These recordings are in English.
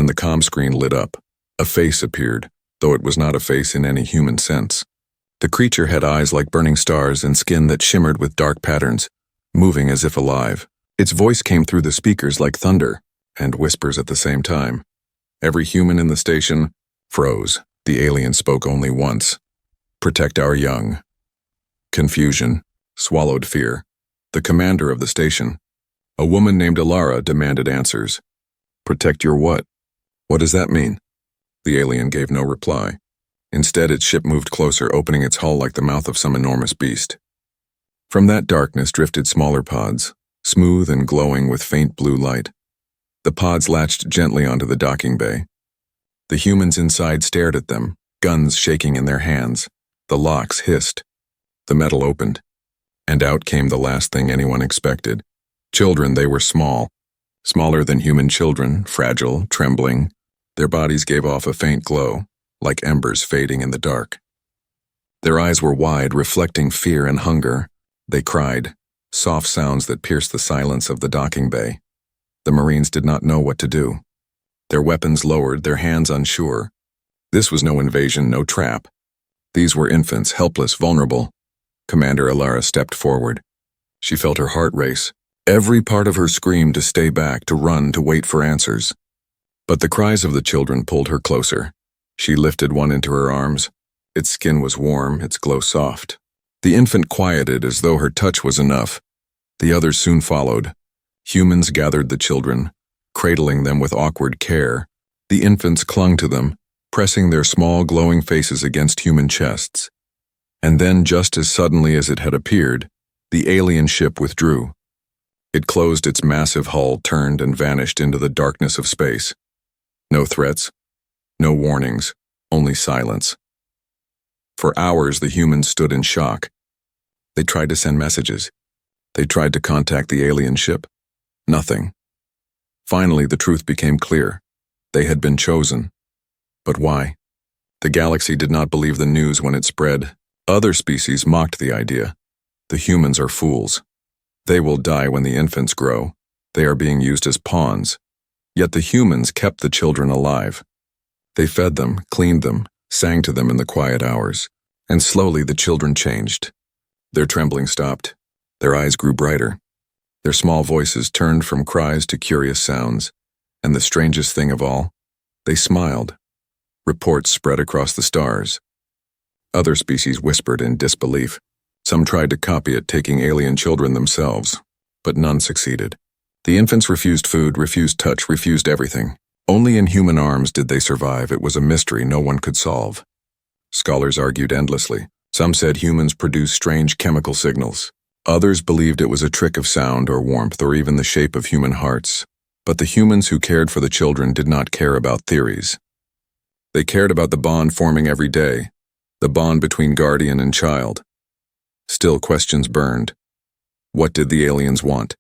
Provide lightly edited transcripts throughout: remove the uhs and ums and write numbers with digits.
then the comm screen lit up. A face appeared, though it was not a face in any human sense. The creature had eyes like burning stars and skin that shimmered with dark patterns, moving as if alive. Its voice came through the speakers like thunder, and whispers at the same time. Every human in the station froze. The alien spoke only once. "Protect our young." Confusion swallowed fear. The commander of the station, a woman named Alara, demanded answers. "Protect your what? What does that mean?" The alien gave no reply. Instead, its ship moved closer, opening its hull like the mouth of some enormous beast. From that darkness drifted smaller pods, smooth and glowing with faint blue light. The pods latched gently onto the docking bay. The humans inside stared at them, guns shaking in their hands. The locks hissed. The metal opened. And out came the last thing anyone expected. Children. They were small. Smaller than human children, fragile, trembling. Their bodies gave off a faint glow, like embers fading in the dark. Their eyes were wide, reflecting fear and hunger. They cried, soft sounds that pierced the silence of the docking bay. The Marines did not know what to do. Their weapons lowered, their hands unsure. This was no invasion, no trap. These were infants, helpless, vulnerable. Commander Alara stepped forward. She felt her heart race. Every part of her screamed to stay back, to run, to wait for answers. But the cries of the children pulled her closer. She lifted one into her arms. Its skin was warm, its glow soft. The infant quieted as though her touch was enough. The others soon followed. Humans gathered the children, cradling them with awkward care. The infants clung to them, pressing their small glowing faces against human chests. And then, just as suddenly as it had appeared, the alien ship withdrew. It closed its massive hull, turned and vanished into the darkness of space. No threats, no warnings, only silence. For hours the humans stood in shock. They tried to send messages. They tried to contact the alien ship. Nothing. Finally, the truth became clear. They had been chosen. But why? The galaxy did not believe the news when it spread. Other species mocked the idea. The humans are fools. They will die when the infants grow. They are being used as pawns. Yet the humans kept the children alive. They fed them, cleaned them, sang to them in the quiet hours. And slowly the children changed. Their trembling stopped. Their eyes grew brighter. Their small voices turned from cries to curious sounds. And the strangest thing of all, they smiled. Reports spread across the stars. Other species whispered in disbelief. Some tried to copy it, taking alien children themselves, but none succeeded. The infants refused food, refused touch, refused everything. Only in human arms did they survive. It was a mystery no one could solve. Scholars argued endlessly. Some said humans produce strange chemical signals. Others believed it was a trick of sound or warmth or even the shape of human hearts. But the humans who cared for the children did not care about theories. They cared about the bond forming every day, the bond between guardian and child. Still, questions burned. What did the aliens want?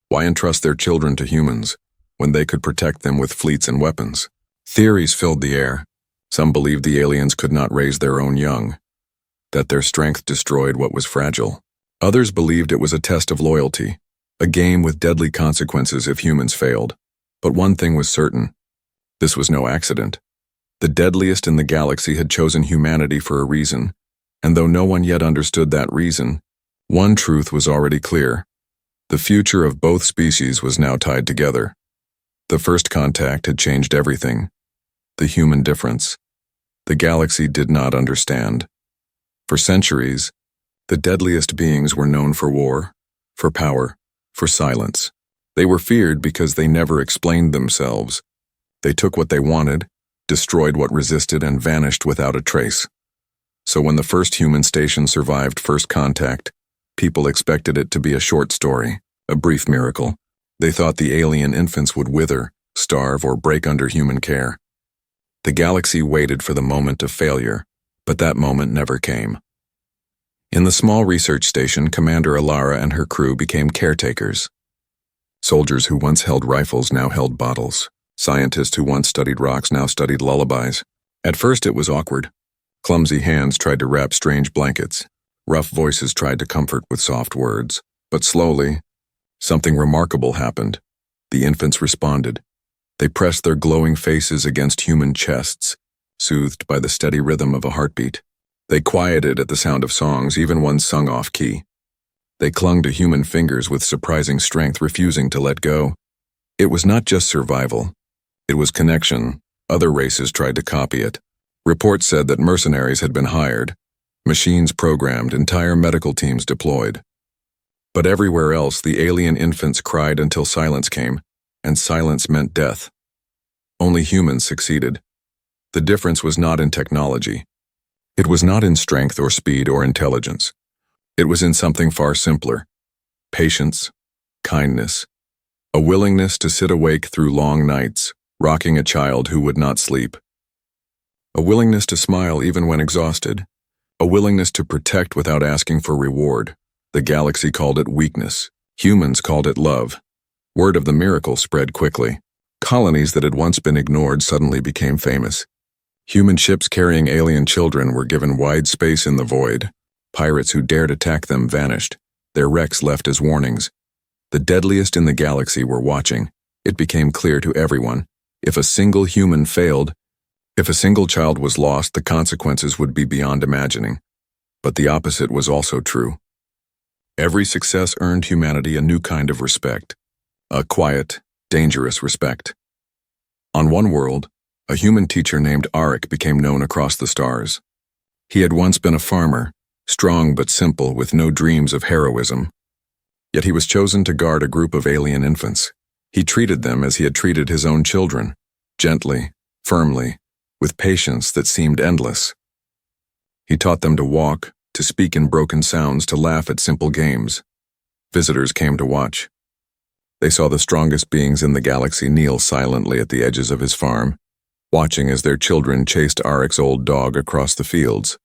Why entrust their children to humans when they could protect them with fleets and weapons? Theories filled the air. Some believed the aliens could not raise their own young, that their strength destroyed what was fragile. Others believed it was a test of loyalty, a game with deadly consequences if humans failed. But one thing was certain. This was no accident. The deadliest in the galaxy had chosen humanity for a reason, and though no one yet understood that reason, one truth was already clear. The future of both species was now tied together. The first contact had changed everything. The human difference. The galaxy did not understand. For centuries, the deadliest beings were known for war, for power, for silence. They were feared because they never explained themselves. They took what they wanted, destroyed what resisted, and vanished without a trace. So when the first human station survived first contact, people expected it to be a short story, a brief miracle. They thought the alien infants would wither, starve, or break under human care. The galaxy waited for the moment of failure, but that moment never came. In the small research station, Commander Alara and her crew became caretakers. Soldiers who once held rifles now held bottles. Scientists who once studied rocks now studied lullabies. At first it was awkward. Clumsy hands tried to wrap strange blankets. Rough voices tried to comfort with soft words. But slowly, something remarkable happened. The infants responded. They pressed their glowing faces against human chests, soothed by the steady rhythm of a heartbeat. They quieted at the sound of songs, even ones sung off-key. They clung to human fingers with surprising strength, refusing to let go. It was not just survival. It was connection. Other races tried to copy it. Reports said that mercenaries had been hired, machines programmed, entire medical teams deployed. But everywhere else, the alien infants cried until silence came, and silence meant death. Only humans succeeded. The difference was not in technology. It was not in strength or speed or intelligence. It was in something far simpler: patience, kindness, a willingness to sit awake through long nights, rocking a child who would not sleep. A willingness to smile even when exhausted. A willingness to protect without asking for reward. The galaxy called it weakness. Humans called it love. Word of the miracle spread quickly. Colonies that had once been ignored suddenly became famous. Human ships carrying alien children were given wide space in the void. Pirates who dared attack them vanished, their wrecks left as warnings. The deadliest in the galaxy were watching. It became clear to everyone: if a single human failed, if a single child was lost, the consequences would be beyond imagining. But the opposite was also true. Every success earned humanity a new kind of respect. A quiet, dangerous respect. On one world, a human teacher named Arik became known across the stars. He had once been a farmer, strong but simple, with no dreams of heroism. Yet he was chosen to guard a group of alien infants. He treated them as he had treated his own children, gently, firmly, with patience that seemed endless. He taught them to walk, to speak in broken sounds, to laugh at simple games. Visitors came to watch. They saw the strongest beings in the galaxy kneel silently at the edges of his farm, watching as their children chased Arik's old dog across the fields.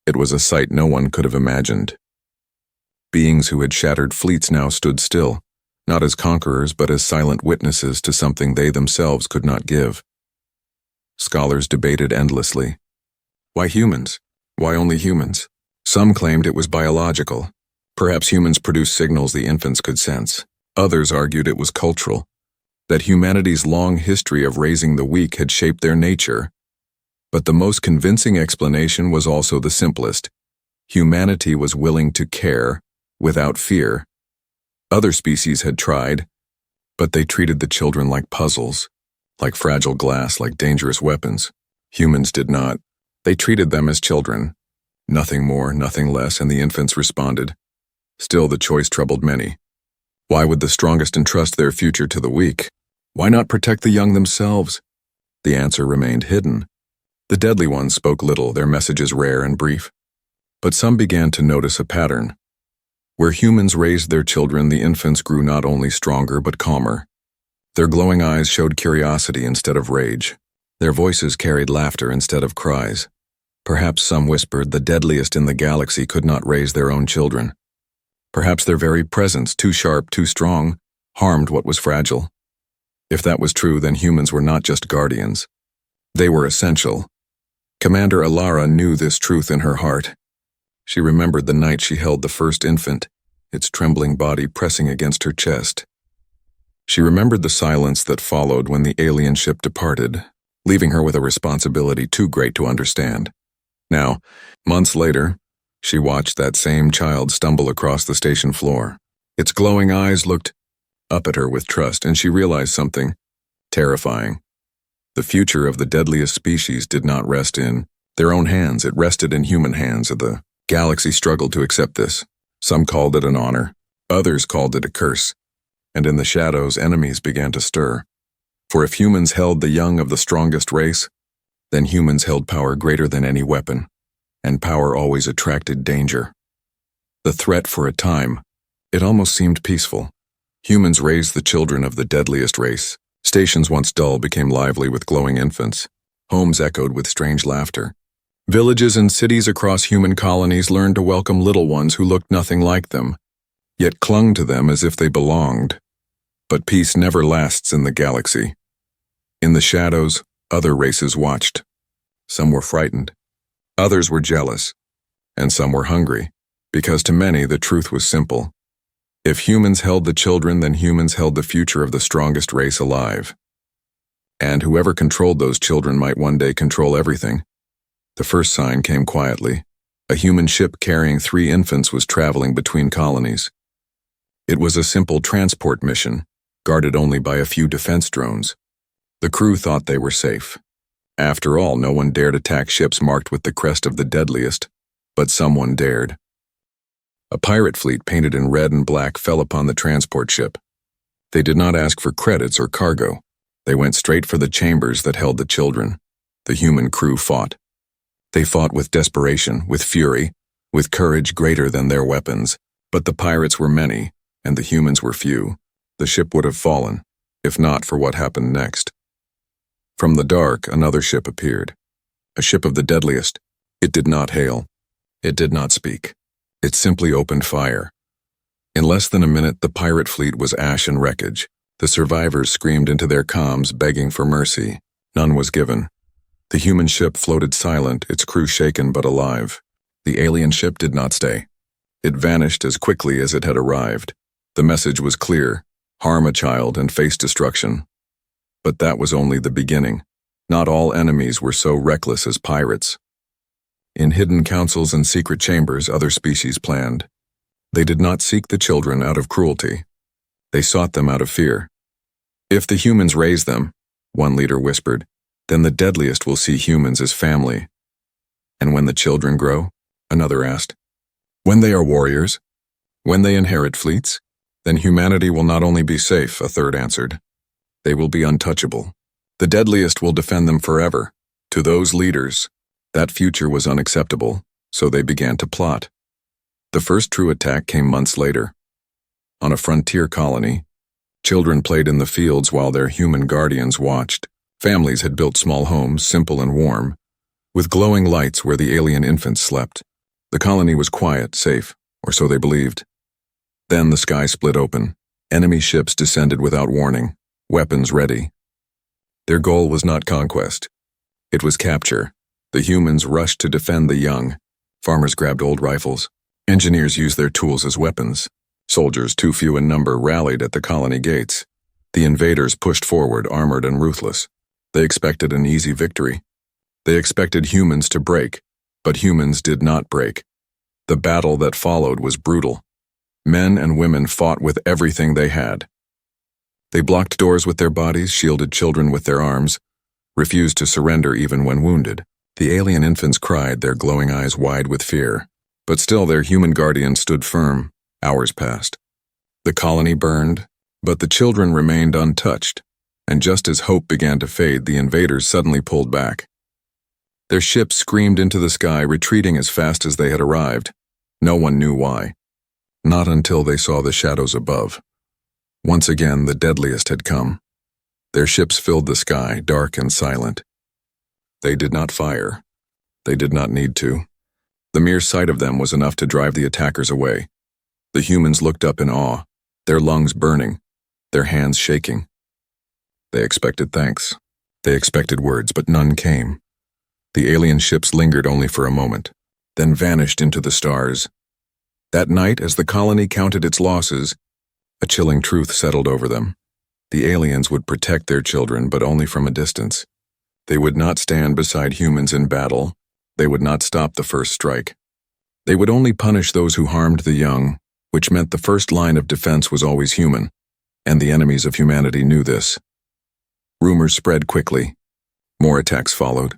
It was a sight no one could have imagined. Beings who had shattered fleets now stood still, not as conquerors but as silent witnesses to something they themselves could not give. Scholars debated endlessly. Why humans? Why only humans? Some claimed it was biological. Perhaps humans produced signals the infants could sense. Others argued it was cultural, that humanity's long history of raising the weak had shaped their nature. But the most convincing explanation was also the simplest. Humanity was willing to care without fear. Other species had tried, but they treated the children like puzzles, like fragile glass, like dangerous weapons. Humans did not. They treated them as children. Nothing more, nothing less, and the infants responded. Still, the choice troubled many. Why would the strongest entrust their future to the weak? Why not protect the young themselves? The answer remained hidden. The deadly ones spoke little, their messages rare and brief. But some began to notice a pattern. Where humans raised their children, the infants grew not only stronger but calmer. Their glowing eyes showed curiosity instead of rage. Their voices carried laughter instead of cries. Perhaps some whispered the deadliest in the galaxy could not raise their own children. Perhaps their very presence, too sharp, too strong, harmed what was fragile. If that was true, then humans were not just guardians. They were essential. Commander Alara knew this truth in her heart. She remembered the night she held the first infant, its trembling body pressing against her chest. She remembered the silence that followed when the alien ship departed, leaving her with a responsibility too great to understand. Now, months later, she watched that same child stumble across the station floor. Its glowing eyes looked up at her with trust, and she realized something terrifying. The future of the deadliest species did not rest in their own hands. It rested in human hands. The galaxy struggled to accept this. Some called it an honor. Others called it a curse. And in the shadows, enemies began to stir. For if humans held the young of the strongest race, then humans held power greater than any weapon, and power always attracted danger. The threat, for a time, it almost seemed peaceful. Humans raised the children of the deadliest race. Stations once dull became lively with glowing infants. Homes echoed with strange laughter. Villages and cities across human colonies learned to welcome little ones who looked nothing like them, yet clung to them as if they belonged. But peace never lasts in the galaxy. In the shadows, other races watched. Some were frightened. Others were jealous. And some were hungry, because to many the truth was simple. If humans held the children, then humans held the future of the strongest race alive. And whoever controlled those children might one day control everything. The first sign came quietly. A human ship carrying 3 infants was traveling between colonies. It was a simple transport mission, guarded only by a few defense drones. The crew thought they were safe. After all, no one dared attack ships marked with the crest of the Deadliest, but someone dared. A pirate fleet painted in red and black fell upon the transport ship. They did not ask for credits or cargo. They went straight for the chambers that held the children. The human crew fought. They fought with desperation, with fury, with courage greater than their weapons. But the pirates were many, and the humans were few. The ship would have fallen, if not for what happened next. From the dark, another ship appeared. A ship of the Deadliest. It did not hail. It did not speak. It simply opened fire. In less than a minute, the pirate fleet was ash and wreckage. The survivors screamed into their comms, begging for mercy. None was given. The human ship floated silent, its crew shaken but alive. The alien ship did not stay. It vanished as quickly as it had arrived. The message was clear: harm a child and face destruction. But that was only the beginning. Not all enemies were so reckless as pirates. In hidden councils and secret chambers, other species planned. They did not seek the children out of cruelty. They sought them out of fear. If the humans raise them, one leader whispered, then the Deadliest will see humans as family. And when the children grow, another asked, when they are warriors, when they inherit fleets, then humanity will not only be safe, a third answered. They will be untouchable. The Deadliest will defend them forever. To those leaders, that future was unacceptable, so they began to plot. The first true attack came months later. On a frontier colony, children played in the fields while their human guardians watched. Families had built small homes, simple and warm, with glowing lights where the alien infants slept. The colony was quiet, safe, or so they believed. Then the sky split open. Enemy ships descended without warning, weapons ready. Their goal was not conquest. It was capture. The humans rushed to defend the young. Farmers grabbed old rifles. Engineers used their tools as weapons. Soldiers, too few in number, rallied at the colony gates. The invaders pushed forward, armored and ruthless. They expected an easy victory. They expected humans to break, but humans did not break. The battle that followed was brutal. Men and women fought with everything they had. They blocked doors with their bodies, shielded children with their arms, refused to surrender even when wounded. The alien infants cried, their glowing eyes wide with fear. But still their human guardians stood firm. Hours passed. The colony burned, but the children remained untouched. And just as hope began to fade, the invaders suddenly pulled back. Their ships screamed into the sky, retreating as fast as they had arrived. No one knew why. Not until they saw the shadows above. Once again, the Deadliest had come. Their ships filled the sky, dark and silent. They did not fire. They did not need to. The mere sight of them was enough to drive the attackers away. The humans looked up in awe, their lungs burning, their hands shaking. They expected thanks. They expected words, but none came. The alien ships lingered only for a moment, then vanished into the stars. That night, as the colony counted its losses, a chilling truth settled over them. The aliens would protect their children, but only from a distance. They would not stand beside humans in battle. They would not stop the first strike. They would only punish those who harmed the young, which meant the first line of defense was always human, and the enemies of humanity knew this. Rumors spread quickly. More attacks followed.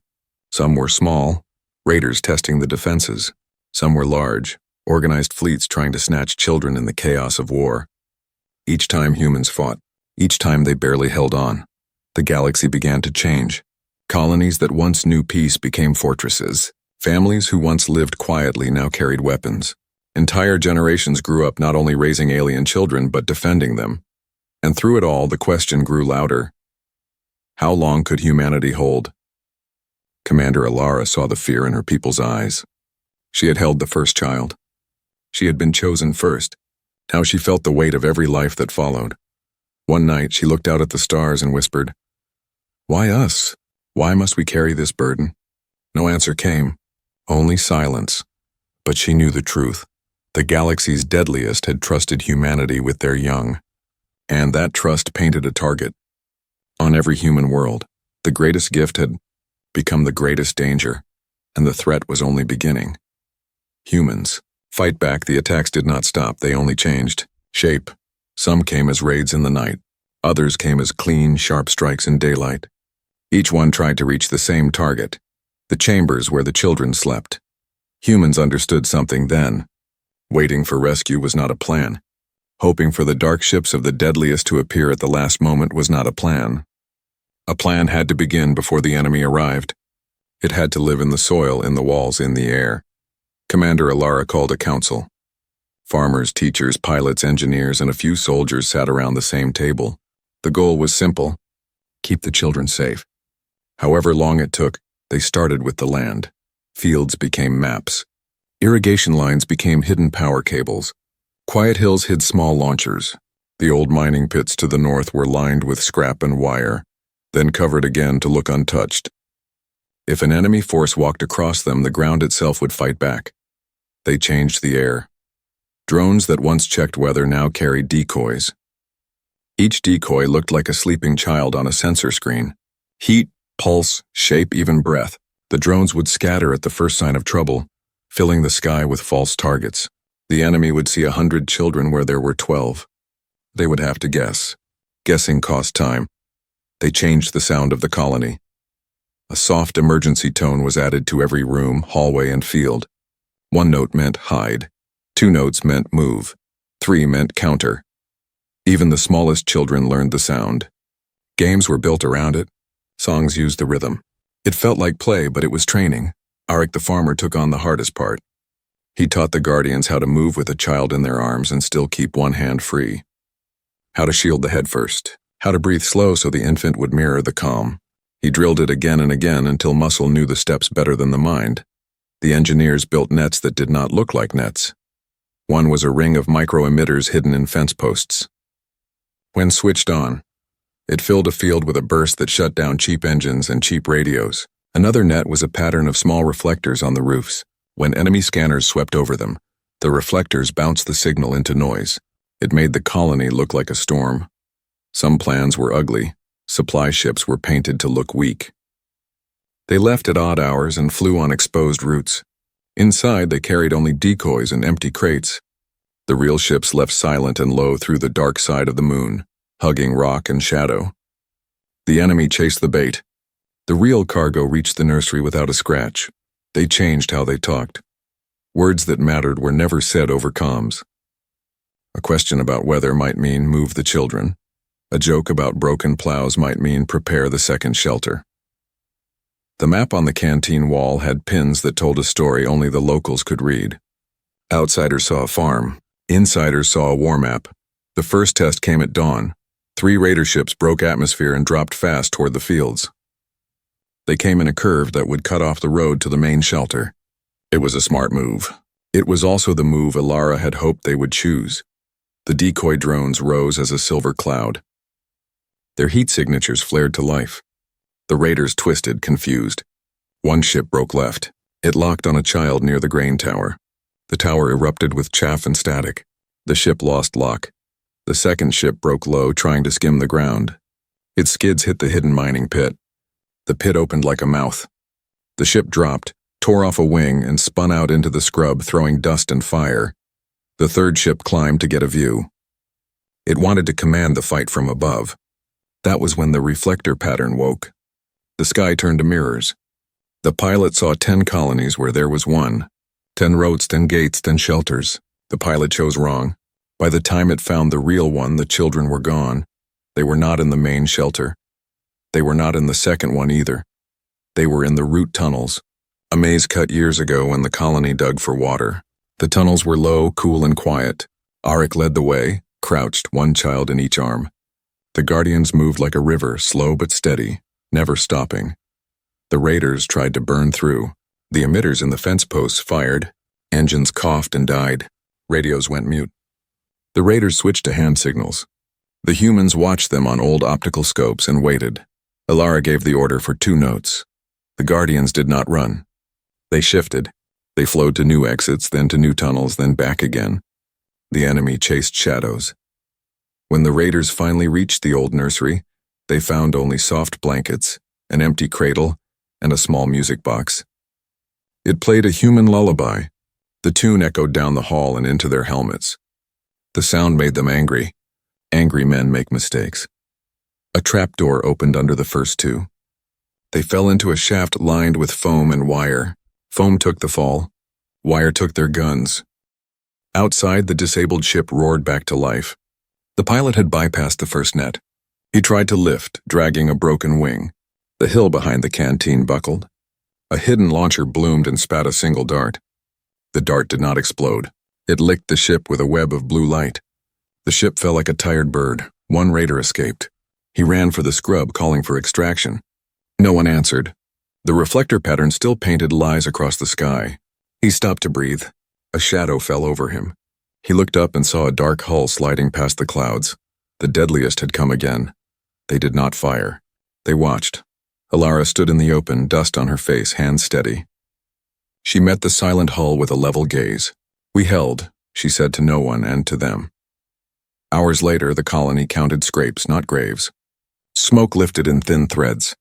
Some were small, raiders testing the defenses. Some were large, organized fleets trying to snatch children in the chaos of war. Each time humans fought, each time they barely held on. The galaxy began to change. Colonies that once knew peace became fortresses. Families who once lived quietly now carried weapons. Entire generations grew up not only raising alien children but defending them. And through it all, the question grew louder. How long could humanity hold? Commander Alara saw the fear in her people's eyes. She had held the first child. She had been chosen first. Now she felt the weight of every life that followed. One night, she looked out at the stars and whispered, "Why us? Why must we carry this burden?" No answer came, only silence. But she knew the truth. The galaxy's Deadliest had trusted humanity with their young, and that trust painted a target. On every human world, the greatest gift had become the greatest danger, and the threat was only beginning. Humans. Fight back. The attacks did not stop, they only changed shape. Some came as raids in the night. Others came as clean, sharp strikes in daylight. Each one tried to reach the same target, the chambers where the children slept. Humans understood something then. Waiting for rescue was not a plan. Hoping for the dark ships of the Deadliest to appear at the last moment was not a plan. A plan had to begin before the enemy arrived. It had to live in the soil, in the walls, in the air. Commander Alara called a council. Farmers, teachers, pilots, engineers, and a few soldiers sat around the same table. The goal was simple: keep the children safe. However long it took, they started with the land. Fields became maps. Irrigation lines became hidden power cables. Quiet hills hid small launchers. The old mining pits to the north were lined with scrap and wire, then covered again to look untouched. If an enemy force walked across them, the ground itself would fight back. They changed the air. Drones that once checked weather now carried decoys. Each decoy looked like a sleeping child on a sensor screen. Heat, pulse, shape, even breath. The drones would scatter at the first sign of trouble, filling the sky with false targets. The enemy would see 100 children where there were 12. They would have to guess. Guessing cost time. They changed the sound of the colony. A soft emergency tone was added to every room, hallway, and field. 1 note meant hide. 2 notes meant move. 3 meant counter. Even the smallest children learned the sound. Games were built around it. Songs used the rhythm. It felt like play, but it was training. Arik the farmer took on the hardest part. He taught the guardians how to move with a child in their arms and still keep one hand free. How to shield the head first. How to breathe slow so the infant would mirror the calm. He drilled it again and again until muscle knew the steps better than the mind. The engineers built nets that did not look like nets. One was a ring of micro-emitters hidden in fence posts. When switched on, it filled a field with a burst that shut down cheap engines and cheap radios. Another net was a pattern of small reflectors on the roofs. When enemy scanners swept over them, the reflectors bounced the signal into noise. It made the colony look like a storm. Some plans were ugly. Supply ships were painted to look weak. They left at odd hours and flew on exposed routes. Inside, they carried only decoys and empty crates. The real ships left silent and low through the dark side of the moon, hugging rock and shadow. The enemy chased the bait. The real cargo reached the nursery without a scratch. They changed how they talked. Words that mattered were never said over comms. A question about weather might mean move the children. A joke about broken plows might mean prepare the second shelter. The map on the canteen wall had pins that told a story only the locals could read. Outsiders saw a farm. Insiders saw a war map. The first test came at dawn. 3 raider ships broke atmosphere and dropped fast toward the fields. They came in a curve that would cut off the road to the main shelter. It was a smart move. It was also the move Alara had hoped they would choose. The decoy drones rose as a silver cloud. Their heat signatures flared to life. The raiders twisted, confused. One ship broke left. It locked on a child near the grain tower. The tower erupted with chaff and static. The ship lost lock. The second ship broke low, trying to skim the ground. Its skids hit the hidden mining pit. The pit opened like a mouth. The ship dropped, tore off a wing, and spun out into the scrub, throwing dust and fire. The third ship climbed to get a view. It wanted to command the fight from above. That was when the reflector pattern woke. The sky turned to mirrors. The pilot saw 10 colonies where there was 1. 10 roads, 10 gates, 10 shelters. The pilot chose wrong. By the time it found the real one, the children were gone. They were not in the main shelter. They were not in the second one either. They were in the root tunnels, a maze cut years ago when the colony dug for water. The tunnels were low, cool, and quiet. Arik led the way, crouched, 1 child in each arm. The guardians moved like a river, slow but steady, never stopping. The raiders tried to burn through. The emitters in the fence posts fired. Engines coughed and died. Radios went mute. The raiders switched to hand signals. The humans watched them on old optical scopes and waited. Alara gave the order for 2 notes. The guardians did not run. They shifted. They flowed to new exits, then to new tunnels, then back again. The enemy chased shadows. When the raiders finally reached the old nursery, They found only soft blankets, an empty cradle, and a small music box. It played a human lullaby. The tune echoed down the hall and into their helmets. The sound made them angry. Angry men make mistakes. A trapdoor opened under the first two. They fell into a shaft lined with foam and wire. Foam took the fall. Wire took their guns. Outside, the disabled ship roared back to life. The pilot had bypassed the first net. He tried to lift, dragging a broken wing. The hill behind the canteen buckled. A hidden launcher bloomed and spat a single dart. The dart did not explode. It licked the ship with a web of blue light. The ship fell like a tired bird. One raider escaped. He ran for the scrub, calling for extraction. No one answered. The reflector pattern still painted lies across the sky. He stopped to breathe. A shadow fell over him. He looked up and saw a dark hull sliding past the clouds. The Deadliest had come again. They did not fire. They watched. Alara stood in the open, dust on her face, hands steady. She met the silent hull with a level gaze. "We held," she said to no one and to them. Hours later, the colony counted scrapes, not graves. Smoke lifted in thin threads.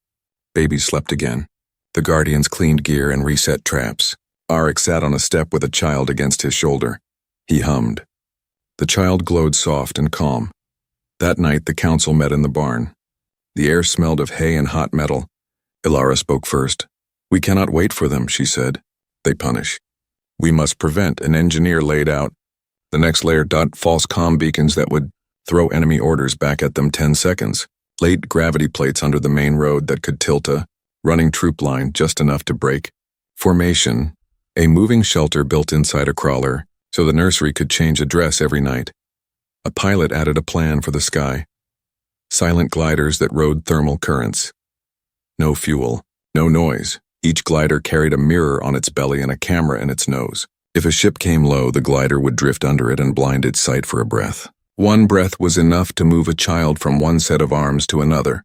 Babies slept again. The Guardians cleaned gear and reset traps. Arik sat on a step with a child against his shoulder. He hummed. The child glowed soft and calm. That night, the council met in the barn. The air smelled of hay and hot metal. Ilara spoke first. "We cannot wait for them," she said. "They punish. We must prevent," an engineer laid out. The next layer, false comm beacons that would throw enemy orders back at them 10 seconds. Late gravity plates under the main road that could tilt a running troop line just enough to break. Formation, a moving shelter built inside a crawler so the nursery could change address every night. A pilot added a plan for the sky. Silent gliders that rode thermal currents. No fuel, no noise. Each glider carried a mirror on its belly and a camera in its nose. If a ship came low, the glider would drift under it and blind its sight for a breath. One breath was enough to move a child from one set of arms to another.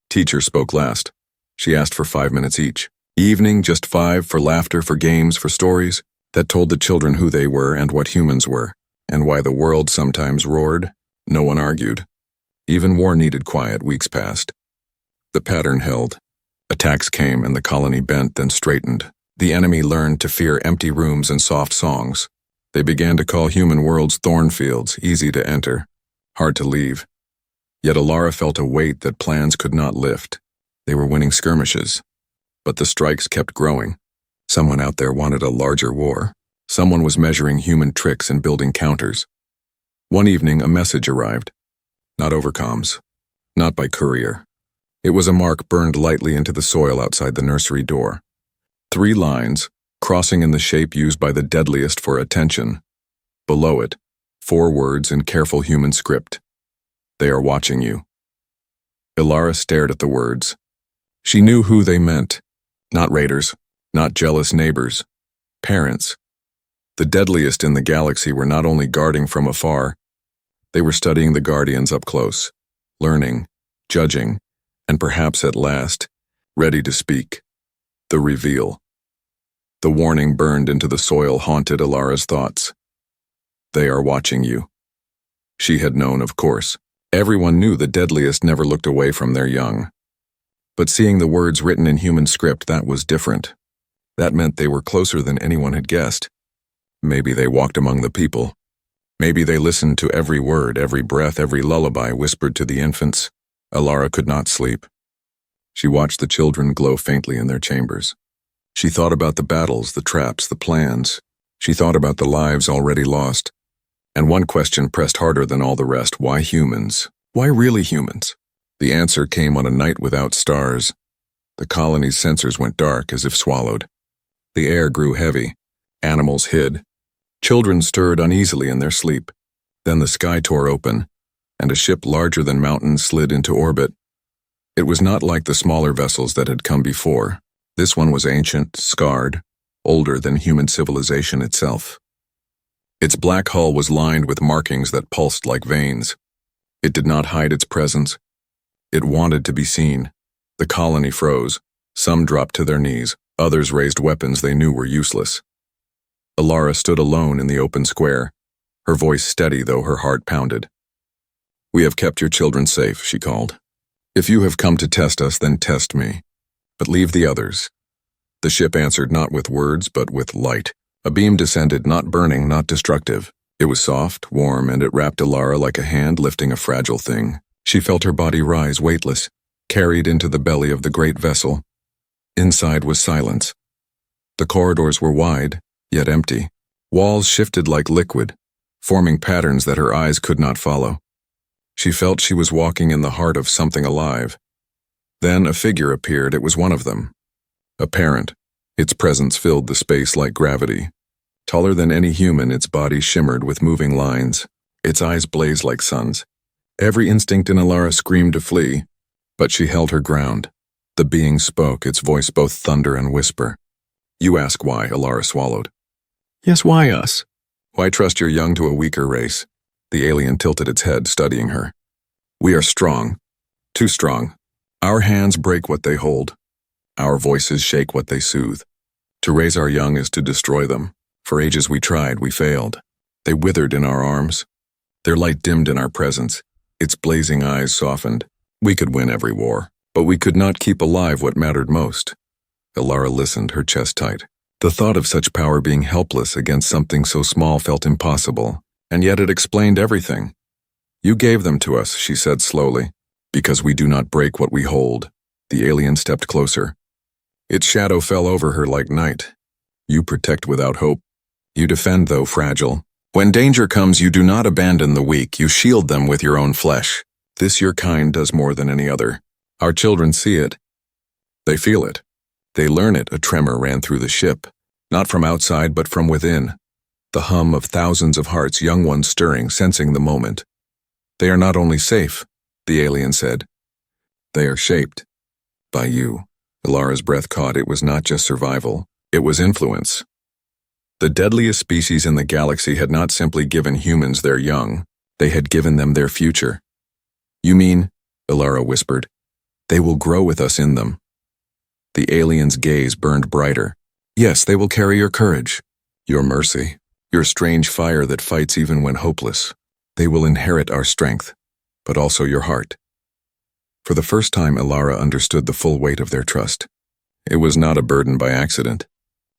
Teacher spoke last. She asked for 5 minutes each. Evening, just 5, for laughter, for games, for stories that told the children who they were and what humans were, and why the world sometimes roared. No one argued. Even war needed quiet. Weeks passed. The pattern held. Attacks came and the colony bent, then straightened. The enemy learned to fear empty rooms and soft songs. They began to call human worlds thornfields, easy to enter, hard to leave. Yet Alara felt a weight that plans could not lift. They were winning skirmishes. But the strikes kept growing. Someone out there wanted a larger war. Someone was measuring human tricks and building counters. One evening, a message arrived. Not over comms. Not by courier. It was a mark burned lightly into the soil outside the nursery door. 3 lines, crossing in the shape used by the Deadliest for attention. Below it, 4 words in careful human script. They are watching you. Ilara stared at the words. She knew who they meant. Not raiders, not jealous neighbors. Parents. The Deadliest in the galaxy were not only guarding from afar, they were studying the Guardians up close, learning, judging, and perhaps at last, ready to speak. The reveal. The warning burned into the soil haunted Ilara's thoughts. They are watching you. She had known, of course. Everyone knew the Deadliest never looked away from their young. But seeing the words written in human script, that was different. That meant they were closer than anyone had guessed. Maybe they walked among the people. Maybe they listened to every word, every breath, every lullaby whispered to the infants. Ilara could not sleep. She watched the children glow faintly in their chambers. She thought about the battles, the traps, the plans. She thought about the lives already lost. And one question pressed harder than all the rest: why humans? Why really humans? The answer came on a night without stars. The colony's sensors went dark as if swallowed. The air grew heavy. Animals hid. Children stirred uneasily in their sleep. Then the sky tore open, and a ship larger than mountains slid into orbit. It was not like the smaller vessels that had come before. This one was ancient, scarred, older than human civilization itself. Its black hull was lined with markings that pulsed like veins. It did not hide its presence. It wanted to be seen. The colony froze. Some dropped to their knees. Others raised weapons they knew were useless. Ilara stood alone in the open square, her voice steady though her heart pounded. "We have kept your children safe," she called. If you have come to test us, then test me. But leave the others. The ship answered not with words, but with light. A beam descended, not burning, not destructive. It was soft, warm, and it wrapped Alara like a hand lifting a fragile thing. She felt her body rise weightless, carried into the belly of the great vessel. Inside was silence. The corridors were wide, yet empty. Walls shifted like liquid, forming patterns that her eyes could not follow. She felt she was walking in the heart of something alive. Then a figure appeared. It was one of them. Apparent, its presence filled the space like gravity. Taller than any human, its body shimmered with moving lines. Its eyes blazed like suns. Every instinct in Alara screamed to flee, but she held her ground. The being spoke, its voice both thunder and whisper. You ask why, Alara swallowed. Yes, why us? Why trust your young to a weaker race? The alien tilted its head, studying her. We are strong. Too strong. Our hands break what they hold. Our voices shake what they soothe. To raise our young is to destroy them. For ages we tried, we failed. They withered in our arms. Their light dimmed in our presence. Its blazing eyes softened. We could win every war, but we could not keep alive what mattered most. Alara listened, her chest tight. The thought of such power being helpless against something so small felt impossible, and yet it explained everything. You gave them to us, she said slowly, because we do not break what we hold. The alien stepped closer. Its shadow fell over her like night. You protect without hope. You defend, though fragile. When danger comes, you do not abandon the weak. You shield them with your own flesh. This your kind does more than any other. Our children see it. They feel it. They learn it. A tremor ran through the ship, not from outside, but from within. The hum of thousands of hearts, young ones stirring, sensing the moment. They are not only safe, the alien said. They are shaped. By you. Alara's breath caught. It was not just survival. It was influence. The deadliest species in the galaxy had not simply given humans their young. They had given them their future. You mean, Alara whispered, they will grow with us in them. The alien's gaze burned brighter. Yes, they will carry your courage, your mercy, your strange fire that fights even when hopeless. They will inherit our strength, but also your heart. For the first time, Alara understood the full weight of their trust. It was not a burden by accident.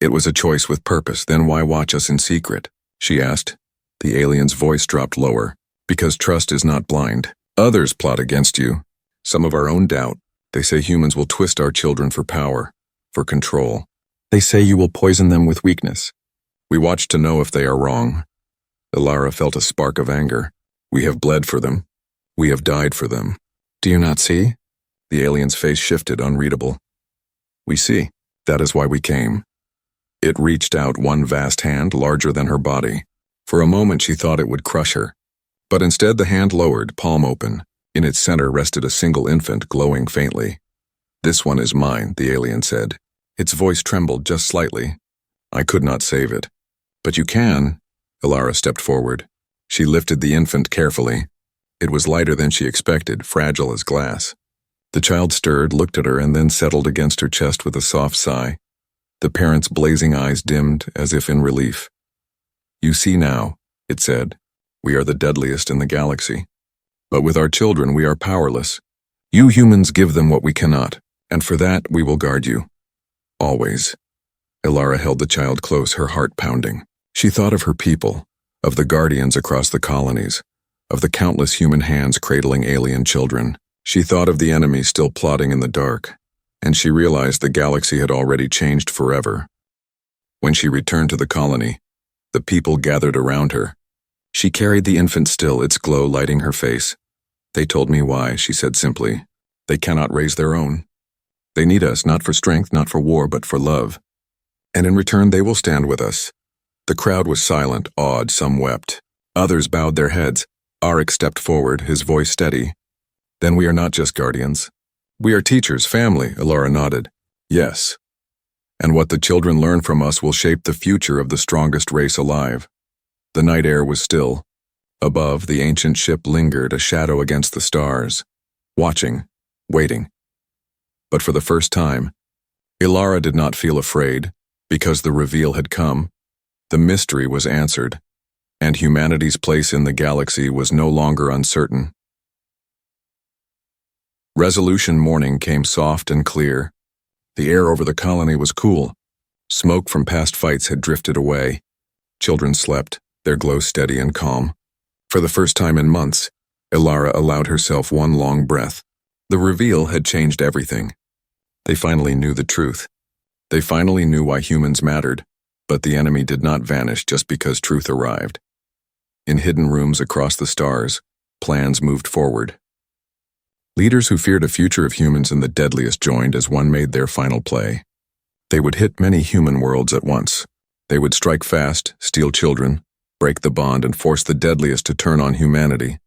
It was a choice with purpose. Then why watch us in secret? She asked. The alien's voice dropped lower. Because trust is not blind. Others plot against you. Some of our own doubt. They say humans will twist our children for power, for control. They say you will poison them with weakness. We watch to know if they are wrong. Alara felt a spark of anger. We have bled for them. We have died for them. Do you not see? The alien's face shifted, unreadable. We see. That is why we came. It reached out, one vast hand, larger than her body. For a moment she thought it would crush her. But instead the hand lowered, palm open. In its center rested a single infant, glowing faintly. This one is mine, the alien said. Its voice trembled just slightly. I could not save it. But you can. Alara stepped forward. She lifted the infant carefully. It was lighter than she expected, fragile as glass. The child stirred, looked at her, and then settled against her chest with a soft sigh. The parent's blazing eyes dimmed, as if in relief. You see now, it said, we are the deadliest in the galaxy. But with our children we are powerless. You humans give them what we cannot, and for that we will guard you. Always. Alara held the child close, her heart pounding. She thought of her people, of the guardians across the colonies, of the countless human hands cradling alien children. She thought of the enemy still plotting in the dark, and she realized the galaxy had already changed forever. When she returned to the colony, the people gathered around her. She carried the infant still, its glow lighting her face. They told me why, she said simply. They cannot raise their own. They need us, not for strength, not for war, but for love. And in return they will stand with us. The crowd was silent, awed, some wept. Others bowed their heads. Arik stepped forward, his voice steady. Then we are not just guardians. We are teachers, family, Alara nodded. Yes. And what the children learn from us will shape the future of the strongest race alive. The night air was still. Above, the ancient ship lingered, a shadow against the stars. Watching, waiting. But for the first time, Alara did not feel afraid, because the reveal had come. The mystery was answered, and humanity's place in the galaxy was no longer uncertain. Resolution morning came soft and clear. The air over the colony was cool. Smoke from past fights had drifted away. Children slept, their glow steady and calm. For the first time in months, Ilara allowed herself one long breath. The reveal had changed everything. They finally knew the truth. They finally knew why humans mattered, but the enemy did not vanish just because truth arrived. In hidden rooms across the stars, plans moved forward. Leaders who feared a future of humans in the Deadliest joined as one made their final play. They would hit many human worlds at once. They would strike fast, steal children, break the bond, and force the Deadliest to turn on humanity.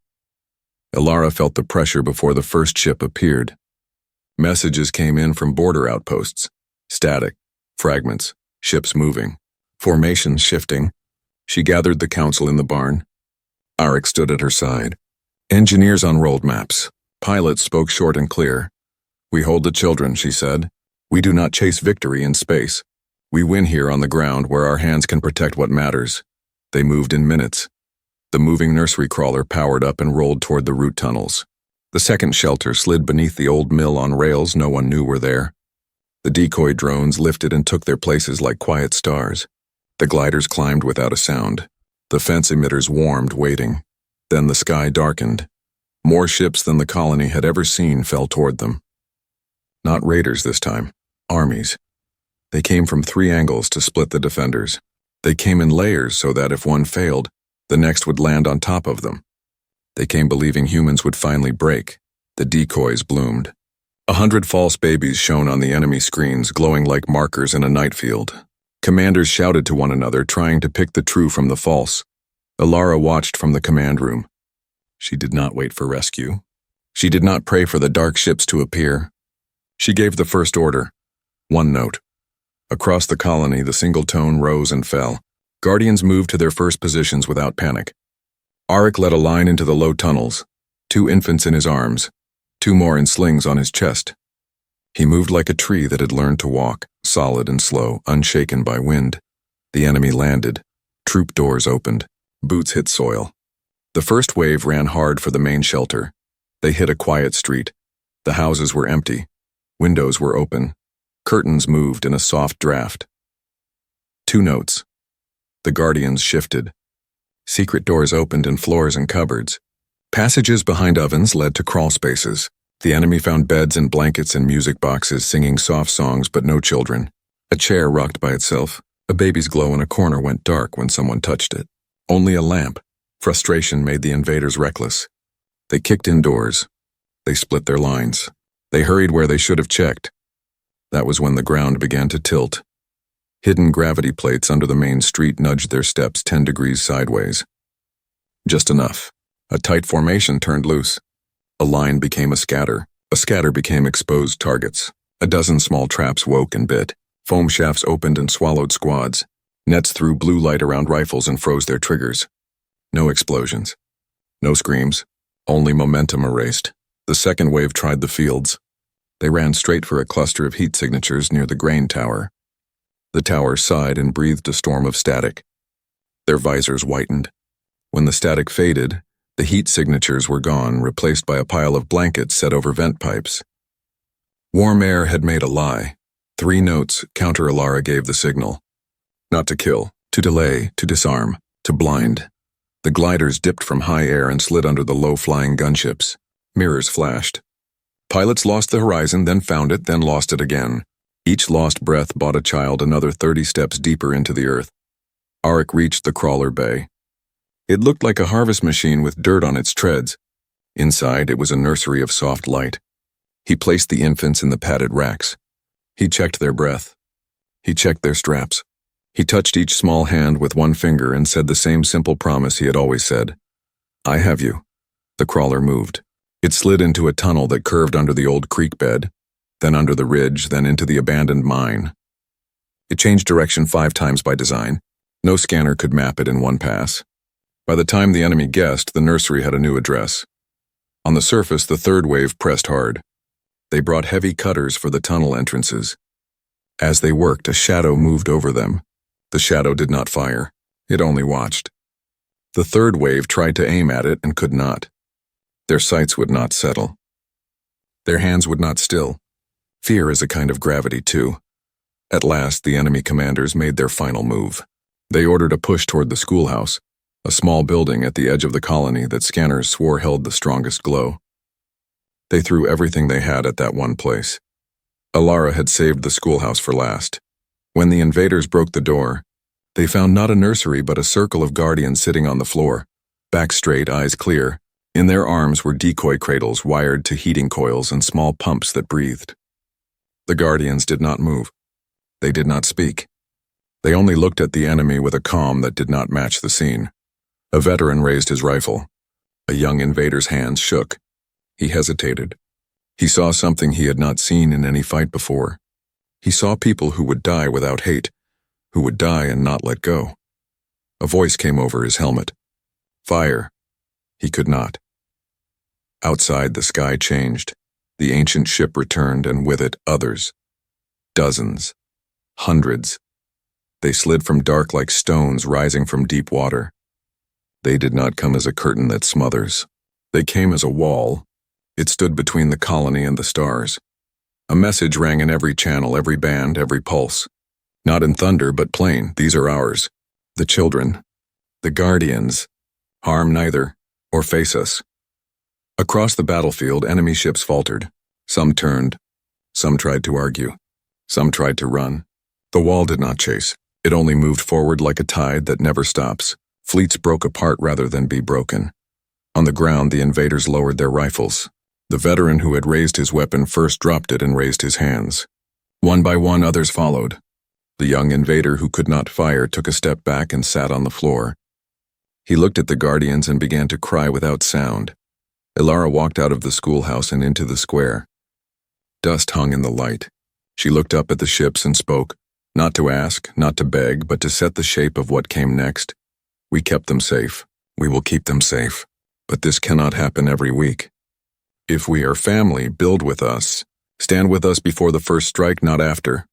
Ilara felt the pressure before the first ship appeared. Messages came in from border outposts. Static, fragments, ships moving, formations shifting. She gathered the council in the barn. Arik stood at her side. Engineers unrolled maps. Pilots spoke short and clear. "We hold the children," she said. "We do not chase victory in space. We win here on the ground where our hands can protect what matters." They moved in minutes. The moving nursery crawler powered up and rolled toward the root tunnels. The second shelter slid beneath the old mill on rails no one knew were there. The decoy drones lifted and took their places like quiet stars. The gliders climbed without a sound. The fence emitters warmed, waiting. Then the sky darkened. More ships than the colony had ever seen fell toward them. Not raiders this time, armies. They came from 3 angles to split the defenders. They came in layers so that if one failed, the next would land on top of them. They came believing humans would finally break. The decoys bloomed. 100 false babies shone on the enemy screens, glowing like markers in a night field. Commanders shouted to one another, trying to pick the true from the false. Ilara watched from the command room. She did not wait for rescue. She did not pray for the dark ships to appear. She gave the first order. One note. Across the colony, the single tone rose and fell. Guardians moved to their first positions without panic. Arik led a line into the low tunnels. 2 infants in his arms, 2 more in slings on his chest. He moved like a tree that had learned to walk, solid and slow, unshaken by wind. The enemy landed. Troop doors opened. Boots hit soil. The first wave ran hard for the main shelter. They hit a quiet street. The houses were empty. Windows were open. Curtains moved in a soft draft. 2 notes. The Guardians shifted. Secret doors opened in floors and cupboards. Passages behind ovens led to crawl spaces. The enemy found beds and blankets and music boxes singing soft songs, but no children. A chair rocked by itself. A baby's glow in a corner went dark when someone touched it. Only a lamp. Frustration made the invaders reckless. They kicked indoors. They split their lines. They hurried where they should have checked. That was when the ground began to tilt. Hidden gravity plates under the main street nudged their steps 10 degrees sideways. Just enough. A tight formation turned loose. A line became a scatter. A scatter became exposed targets. A dozen small traps woke and bit. Foam shafts opened and swallowed squads. Nets threw blue light around rifles and froze their triggers. No explosions. No screams. Only momentum erased. The second wave tried the fields. They ran straight for a cluster of heat signatures near the grain tower. The tower sighed and breathed a storm of static. Their visors whitened. When the static faded, the heat signatures were gone, replaced by a pile of blankets set over vent pipes. Warm air had made a lie. 3 notes, Counter-Ilara gave the signal. Not to kill, to delay, to disarm, to blind. The gliders dipped from high air and slid under the low-flying gunships. Mirrors flashed. Pilots lost the horizon, then found it, then lost it again. Each lost breath brought a child another 30 steps deeper into the earth. Arik reached the crawler bay. It looked like a harvest machine with dirt on its treads. Inside, it was a nursery of soft light. He placed the infants in the padded racks. He checked their breath. He checked their straps. He touched each small hand with one finger and said the same simple promise he had always said. "I have you." The crawler moved. It slid into a tunnel that curved under the old creek bed, then under the ridge, then into the abandoned mine. It changed direction 5 times by design. No scanner could map it in one pass. By the time the enemy guessed, the nursery had a new address. On the surface, the third wave pressed hard. They brought heavy cutters for the tunnel entrances. As they worked, a shadow moved over them. The shadow did not fire. It only watched. The third wave tried to aim at it and could not. Their sights would not settle. Their hands would not still. Fear is a kind of gravity, too. At last, the enemy commanders made their final move. They ordered a push toward the schoolhouse, a small building at the edge of the colony that scanners swore held the strongest glow. They threw everything they had at that one place. Alara had saved the schoolhouse for last. When the invaders broke the door, they found not a nursery but a circle of guardians sitting on the floor, back straight, eyes clear. In their arms were decoy cradles wired to heating coils and small pumps that breathed. The guardians did not move. They did not speak. They only looked at the enemy with a calm that did not match the scene. A veteran raised his rifle. A young invader's hands shook. He hesitated. He saw something he had not seen in any fight before. He saw people who would die without hate, who would die and not let go. A voice came over his helmet. Fire. He could not. Outside, the sky changed. The ancient ship returned, and with it, others. Dozens. Hundreds. They slid from dark like stones rising from deep water. They did not come as a curtain that smothers. They came as a wall. It stood between the colony and the stars. A message rang in every channel, every band, every pulse. Not in thunder, but plain. These are ours. The children. The guardians. Harm neither, or face us. Across the battlefield, enemy ships faltered. Some turned. Some tried to argue. Some tried to run. The wall did not chase. It only moved forward like a tide that never stops. Fleets broke apart rather than be broken. On the ground, the invaders lowered their rifles. The veteran who had raised his weapon first dropped it and raised his hands. One by one, others followed. The young invader who could not fire took a step back and sat on the floor. He looked at the guardians and began to cry without sound. Alara walked out of the schoolhouse and into the square. Dust hung in the light. She looked up at the ships and spoke, not to ask, not to beg, but to set the shape of what came next. We kept them safe. We will keep them safe. But this cannot happen every week. If we are family, build with us. Stand with us before the first strike, not after.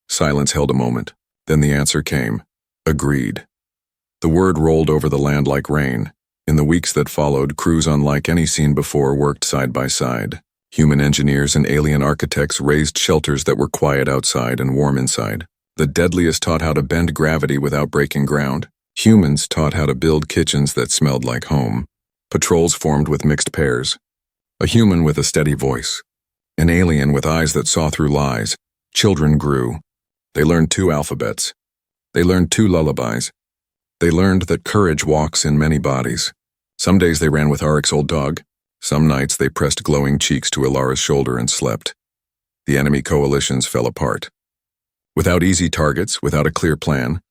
Silence held a moment. Then the answer came. Agreed. The word rolled over the land like rain. In the weeks that followed, crews unlike any seen before worked side by side. Human engineers and alien architects raised shelters that were quiet outside and warm inside. The Deadliest taught how to bend gravity without breaking ground. Humans taught how to build kitchens that smelled like home. Patrols formed with mixed pairs. A human with a steady voice. An alien with eyes that saw through lies. Children grew. They learned 2 alphabets. They learned 2 lullabies. They learned that courage walks in many bodies. Some days they ran with Arik's old dog. Some nights they pressed glowing cheeks to Alara's shoulder and slept. The enemy coalitions fell apart. Without easy targets, without a clear plan,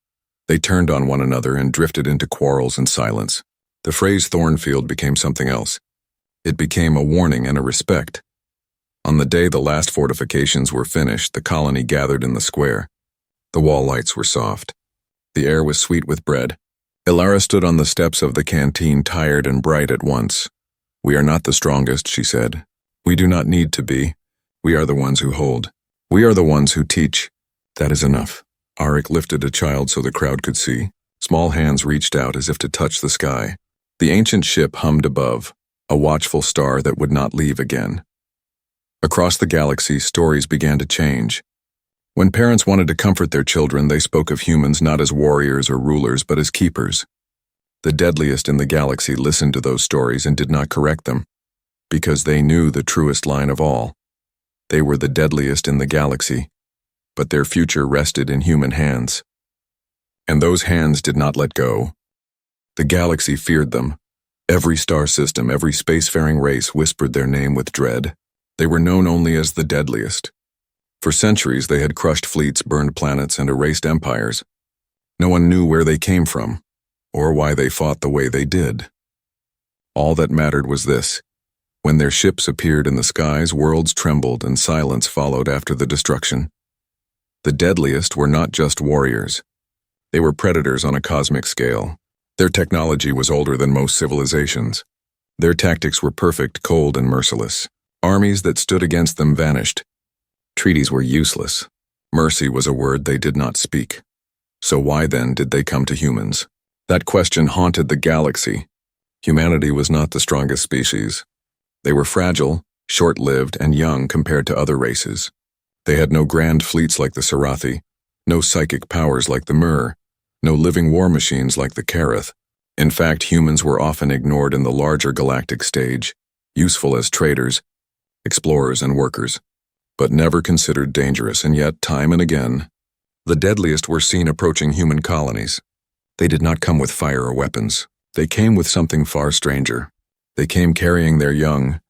they turned on one another and drifted into quarrels and silence. The phrase Thornfield became something else. It became a warning and a respect. On the day the last fortifications were finished, the colony gathered in the square. The wall lights were soft. The air was sweet with bread. Alara stood on the steps of the canteen, tired and bright at once. We are not the strongest, she said. We do not need to be. We are the ones who hold. We are the ones who teach. That is enough. Arik lifted a child so the crowd could see. Small hands reached out as if to touch the sky. The ancient ship hummed above, a watchful star that would not leave again. Across the galaxy, stories began to change. When parents wanted to comfort their children, they spoke of humans not as warriors or rulers, but as keepers. The Deadliest in the galaxy listened to those stories and did not correct them, because they knew the truest line of all. They were the deadliest in the galaxy, but their future rested in human hands. And those hands did not let go. The galaxy feared them. Every star system, every spacefaring race whispered their name with dread. They were known only as the Deadliest. For centuries they had crushed fleets, burned planets, and erased empires. No one knew where they came from, or why they fought the way they did. All that mattered was this. When their ships appeared in the skies, worlds trembled and silence followed after the destruction. The Deadliest were not just warriors. They were predators on a cosmic scale. Their technology was older than most civilizations. Their tactics were perfect, cold, and merciless. Armies that stood against them vanished. Treaties were useless. Mercy was a word they did not speak. So why then did they come to humans? That question haunted the galaxy. Humanity was not the strongest species. They were fragile, short-lived and young compared to other races. They had no grand fleets like the Sarathi, no psychic powers like the Mur, no living war machines like the Karath. In fact, humans were often ignored in the larger galactic stage, useful as traders, explorers, and workers, but never considered dangerous, and yet, time and again, the Deadliest were seen approaching human colonies. They did not come with fire or weapons. They came with something far stranger. They came carrying their young.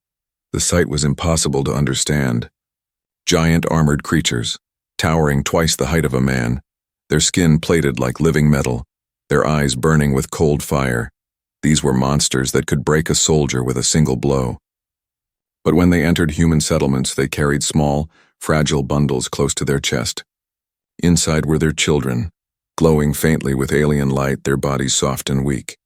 The sight was impossible to understand. Giant armored creatures, towering twice the height of a man, their skin plated like living metal, their eyes burning with cold fire. These were monsters that could break a soldier with a single blow. But when they entered human settlements, they carried small, fragile bundles close to their chest. Inside were their children, glowing faintly with alien light, their bodies soft and weak.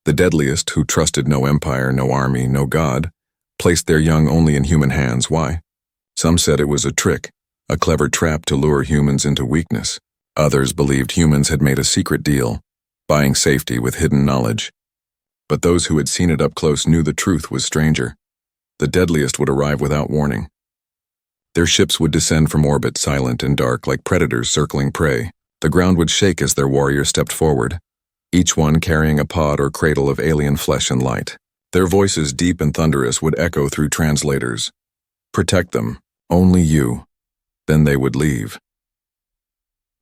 The Deadliest, who trusted no empire, no army, no god, placed their young only in human hands. Why? Some said it was a trick, a clever trap to lure humans into weakness. Others believed humans had made a secret deal, buying safety with hidden knowledge. But those who had seen it up close knew the truth was stranger. The Deadliest would arrive without warning. Their ships would descend from orbit, silent and dark, like predators circling prey. The ground would shake as their warriors stepped forward, each one carrying a pod or cradle of alien flesh and light. Their voices, deep and thunderous, would echo through translators. Protect them, only you. Then they would leave.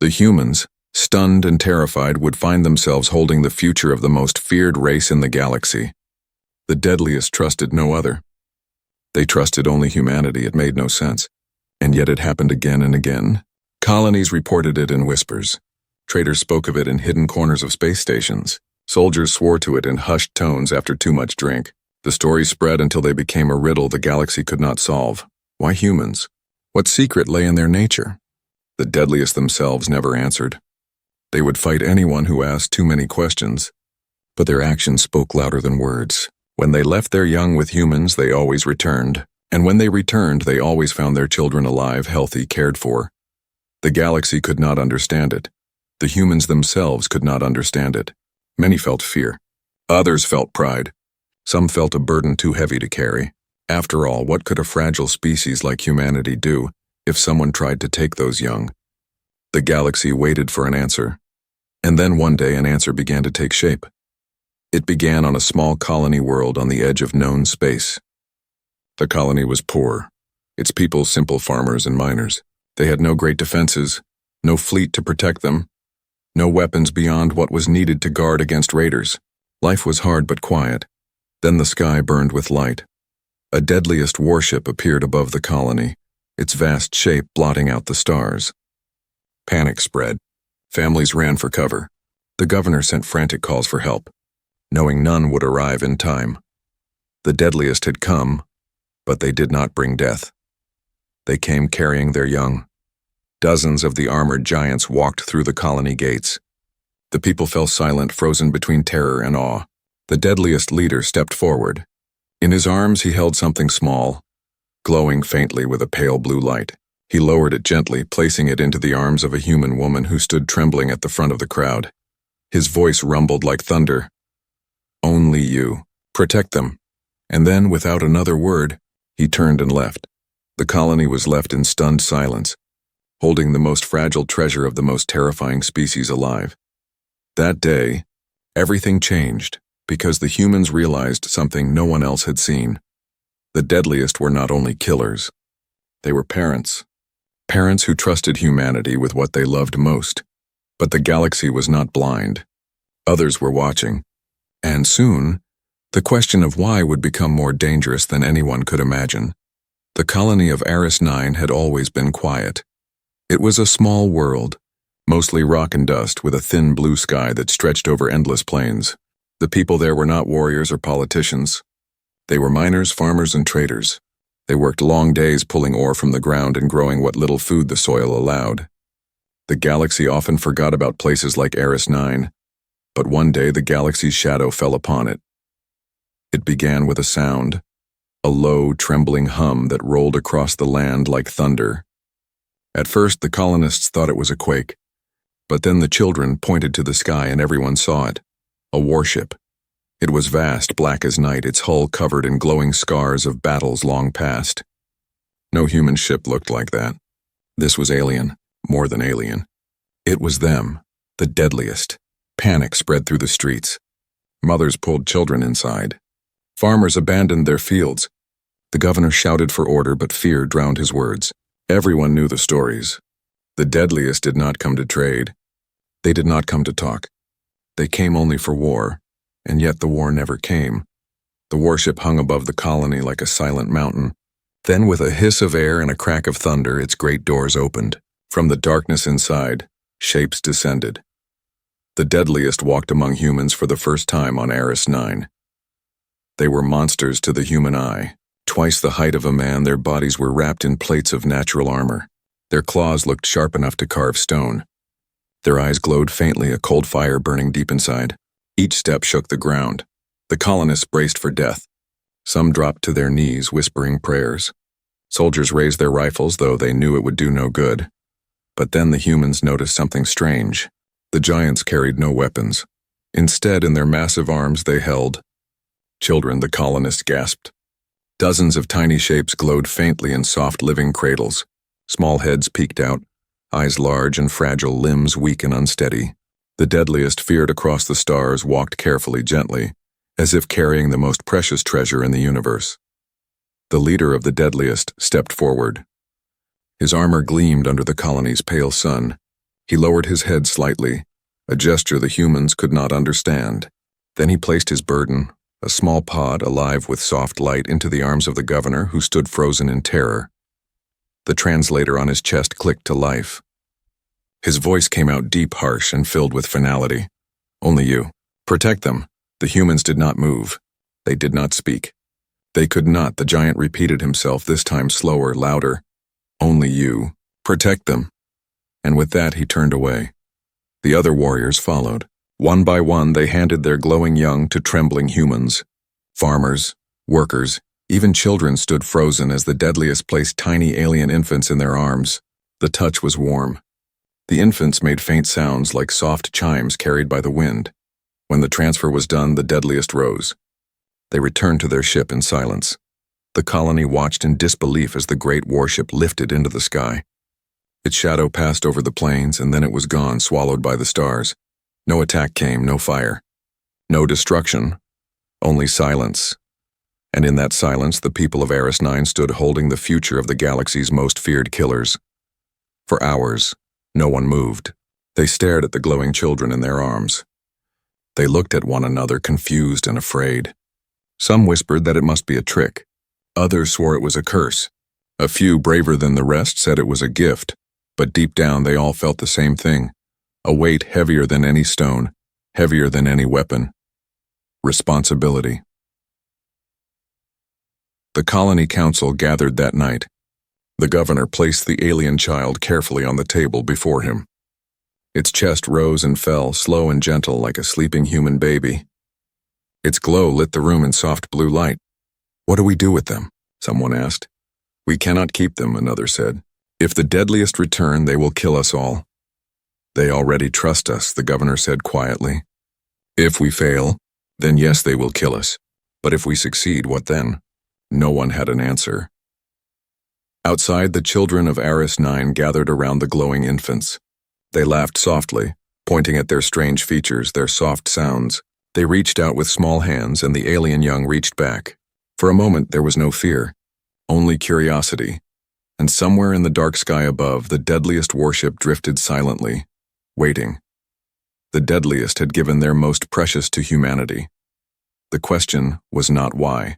The humans, stunned and terrified, would find themselves holding the future of the most feared race in the galaxy. The Deadliest trusted no other. They trusted only humanity. It made no sense. And yet it happened again and again. Colonies reported it in whispers. Traders spoke of it in hidden corners of space stations. Soldiers swore to it in hushed tones after too much drink. The story spread until they became a riddle the galaxy could not solve. Why humans? What secret lay in their nature? The Deadliest themselves never answered. They would fight anyone who asked too many questions, but their actions spoke louder than words. When they left their young with humans, they always returned. And when they returned, they always found their children alive, healthy, cared for. The galaxy could not understand it. The humans themselves could not understand it. Many felt fear. Others felt pride. Some felt a burden too heavy to carry. After all, what could a fragile species like humanity do if someone tried to take those young? The galaxy waited for an answer. And then one day an answer began to take shape. It began on a small colony world on the edge of known space. The colony was poor, its people simple farmers and miners. They had no great defenses, no fleet to protect them, no weapons beyond what was needed to guard against raiders. Life was hard but quiet. Then the sky burned with light. A Deadliest warship appeared above the colony, its vast shape blotting out the stars. Panic spread. Families ran for cover. The governor sent frantic calls for help, knowing none would arrive in time. The Deadliest had come, but they did not bring death. They came carrying their young. Dozens of the armored giants walked through the colony gates. The people fell silent, frozen between terror and awe. The Deadliest leader stepped forward. In his arms he held something small, glowing faintly with a pale blue light. He lowered it gently, placing it into the arms of a human woman who stood trembling at the front of the crowd. His voice rumbled like thunder. Only you. Protect them. And then, without another word, he turned and left. The colony was left in stunned silence, holding the most fragile treasure of the most terrifying species alive. That day, everything changed because the humans realized something no one else had seen. The Deadliest were not only killers, they were parents. Parents who trusted humanity with what they loved most. But the galaxy was not blind. Others were watching. And soon, the question of why would become more dangerous than anyone could imagine. The colony of Eris 9 had always been quiet. It was a small world, mostly rock and dust with a thin blue sky that stretched over endless plains. The people there were not warriors or politicians. They were miners, farmers, and traders. They worked long days pulling ore from the ground and growing what little food the soil allowed. The galaxy often forgot about places like Eris 9, but one day the galaxy's shadow fell upon it. It began with a sound, a low, trembling hum that rolled across the land like thunder. At first, the colonists thought it was a quake, but then the children pointed to the sky and everyone saw it, a warship. It was vast, black as night, its hull covered in glowing scars of battles long past. No human ship looked like that. This was alien, more than alien. It was them, the deadliest. Panic spread through the streets. Mothers pulled children inside. Farmers abandoned their fields. The governor shouted for order, but fear drowned his words. Everyone knew the stories. The deadliest did not come to trade. They did not come to talk. They came only for war, and yet the war never came. The warship hung above the colony like a silent mountain. Then, with a hiss of air and a crack of thunder, its great doors opened. From the darkness inside, shapes descended. The deadliest walked among humans for the first time on Eris 9. They were monsters to the human eye. Twice the height of a man, their bodies were wrapped in plates of natural armor. Their claws looked sharp enough to carve stone. Their eyes glowed faintly, a cold fire burning deep inside. Each step shook the ground. The colonists braced for death. Some dropped to their knees, whispering prayers. Soldiers raised their rifles, though they knew it would do no good. But then the humans noticed something strange. The giants carried no weapons. Instead, in their massive arms, they held children, the colonists gasped. Dozens of tiny shapes glowed faintly in soft living cradles. Small heads peeked out, eyes large and fragile, limbs weak and unsteady. The deadliest, feared across the stars, walked carefully, gently, as if carrying the most precious treasure in the universe. The leader of the deadliest stepped forward. His armor gleamed under the colony's pale sun. He lowered his head slightly, a gesture the humans could not understand. Then he placed his burden, a small pod alive with soft light, into the arms of the governor, who stood frozen in terror. The translator on his chest clicked to life. His voice came out deep, harsh, and filled with finality. Only you. Protect them. The humans did not move. They did not speak. They could not, the giant repeated himself, this time slower, louder. Only you. Protect them. And with that he turned away. The other warriors followed. One by one they handed their glowing young to trembling humans. Farmers, workers, even children stood frozen as the deadliest placed tiny alien infants in their arms. The touch was warm. The infants made faint sounds like soft chimes carried by the wind. When the transfer was done, the deadliest rose. They returned to their ship in silence. The colony watched in disbelief as the great warship lifted into the sky. Its shadow passed over the plains, and then it was gone, swallowed by the stars. No attack came, no fire. No destruction, only silence. And in that silence, the people of Eris 9 stood holding the future of the galaxy's most feared killers. For hours, no one moved. They stared at the glowing children in their arms. They looked at one another, confused and afraid. Some whispered that it must be a trick. Others swore it was a curse. A few, braver than the rest, said it was a gift. But deep down, they all felt the same thing. A weight heavier than any stone, heavier than any weapon. Responsibility. The colony council gathered that night. The governor placed the alien child carefully on the table before him. Its chest rose and fell, slow and gentle, like a sleeping human baby. Its glow lit the room in soft blue light. "What do we do with them?" someone asked. "We cannot keep them," another said. "If the deadliest return, they will kill us all." "They already trust us," the governor said quietly. "If we fail, then yes, they will kill us. But if we succeed, what then?" No one had an answer. Outside, the children of Eris 9 gathered around the glowing infants. They laughed softly, pointing at their strange features, their soft sounds. They reached out with small hands, and the alien young reached back. For a moment, there was no fear, only curiosity. And somewhere in the dark sky above, the deadliest warship drifted silently, waiting. The deadliest had given their most precious to humanity. The question was not why.